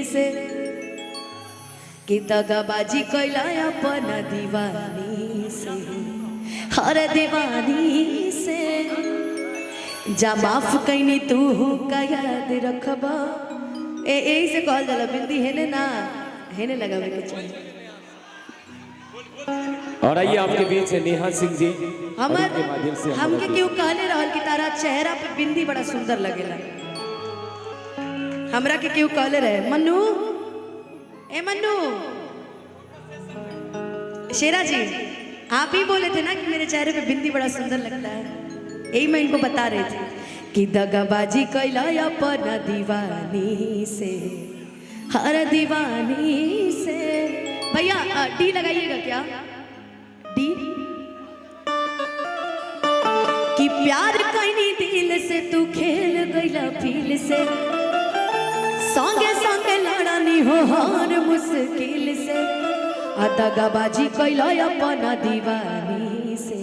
से कि दगाबाजी कैला अपन दीवानी से, हर दीवानी से। जा माफ कैनी तू का याद रखबा। यही से कहल जाला बिंदी हेने ना हेने लगावे के चाहिए। और आइए आपके बीच नेहा सिंह जी हमके क्यों कहले रहल कि तारा चेहरा पे बिंदी बड़ा सुंदर लगेला। हमरा के क्यों कहले रहे मन्नू, ए मन्नू, शेरा जी आप ही बोले थे ना कि मेरे चेहरे पे बिंदी बड़ा सुंदर लगता है। यही मैं इनको बता रही थी कि दगाबाजी कैला अपन दीवानी से, हर दीवानी से। भैया डी लगाइएगा क्या, डी। कि प्यार कैनी दिल से तू खेल गईला फील से, संगे संगे लड़नी हो हर मुश्किल से। दगाबाजी कैला अपन दीवानी से,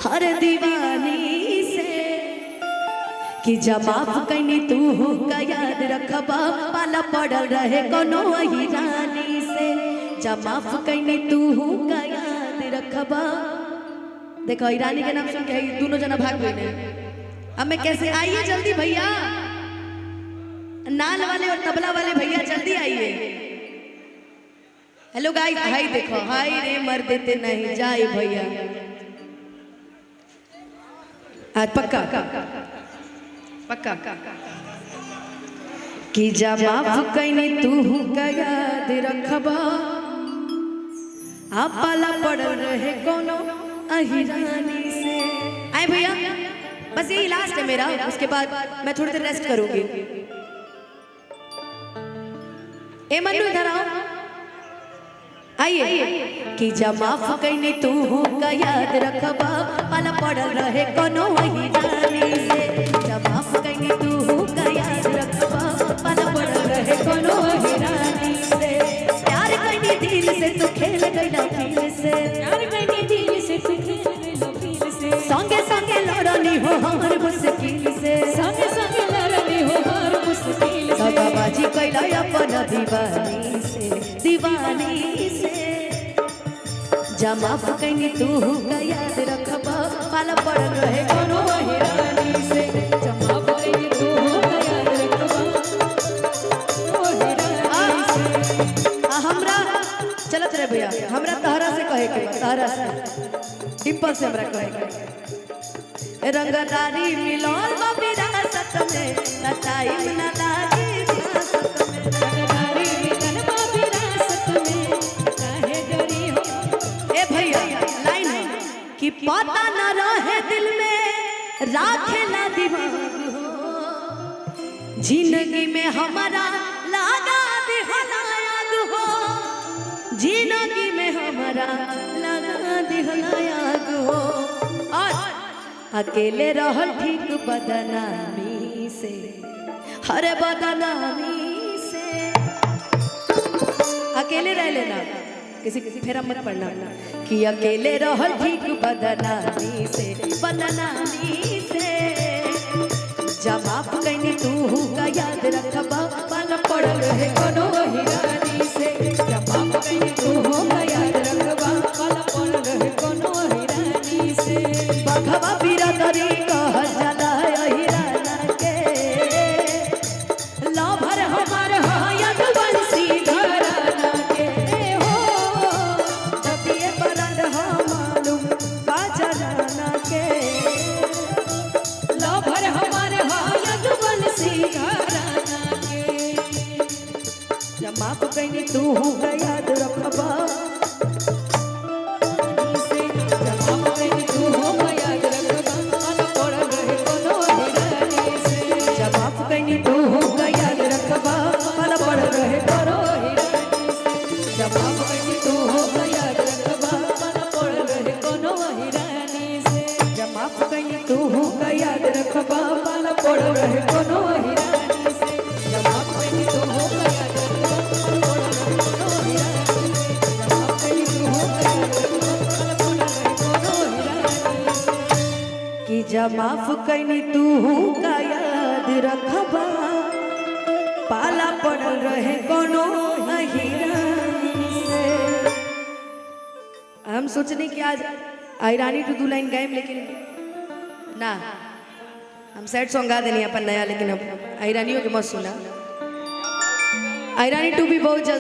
हर दीवानी से। कि जब माफ कैनी तू का याद रखबा, पाला पड़ल रहे कोनो हिरानी से। जब माफ कैनी तू का याद रखबा। देखो ईरानी के नाम सुन के दोनों जना भाग गए। अब मैं कैसे, आइए जल्दी भैया, नाल वाले और तबला वाले भैया जल्दी आइए। हेलो गाइस, हाय देखो, हाय रे मर देते नहीं जाए भैया। आज पक्का पक्का कि जा माफ कैनी तू का याद रखबा, आप पाला पड़ल रहे कोनो अहिरानी से। आए भैया, बस यही लास्ट है मेरा, उसके बाद मैं थोड़ी देर रेस्ट करूंगी। ए मन्नू इधर आओ, आइए। कि जब माफ कैनी तू का याद रखबा, पाला पड़ल रहे कोनो हिरानी से। जब माफ कैनी तू का याद रखबा, पाला पड़ल रहे कोनो हिरानी से। प्यार कैनी दिल से तू खेल गईला फील से, प्यार कैनी दिल से तू खेल गईला फील से। संगे संगे लड़नी हो हर मुश्किल से, संगे संगे लड़नी हो हर मुश्किल से। दगाबाजी कैला अपन दीवानी से, दीवानी से। जा माफ कैनी तू का याद रखबा, पाला पड़ल रहे कोनो हिरानी से। जा माफ कैनी तू का याद रखबा, ओ हिरानी से। हमरा चलत रहे भैया, हमरा तहरा से कहे के, तहरा से डिंपल से हमरा कहे के। रंगदारी मिलल बा विरासत में, न टाइम न लागी सियासत में। रंगदारी मिलल बा विरासत में, काहे डरी हो। ए भैया लाइन है कि पता न रहे दिल में राखेला दिमाग हो, जिंदगी में हमारा लगा दिहलायाग हो, जिंदगी में हमारा लगा दिहलायाग हो। और अकेले रहल ठीक बदनामी से, हर बदनामी से। अकेले रह लेना, किसी किसी फेरा मत पड़ना। कि अकेले रहल ठीक बदनामी से, बदनामी से। जब माफ कैनी तू का याद रखबा, पाला पड़ल रहे कोनो हिरानी से। जब माफ कैनी तू का याद रखबा, पाला पड़ल रहे कोनो हिरानी से। बघवा बिरादरी कहल जाला हिराना के, लभर हमार हायत बंसी घराना के हो। जतिए बरंद मालूम बा जनाना के, लभर हमार हायत बंसी घराना के। जब माफ कैनी तू का याद रखबा, जब माफ कैनी तू का याद रखबा, पाला पड़ल रहे कौन हम सोचने कि आज आयरानी टू 2 लाइन गाएं, लेकिन ना, हम सैड सॉन्ग गा देनी अपन नया, लेकिन अब आयरानियों के मत सुना। आयरानी 2 भी बहुत जल्द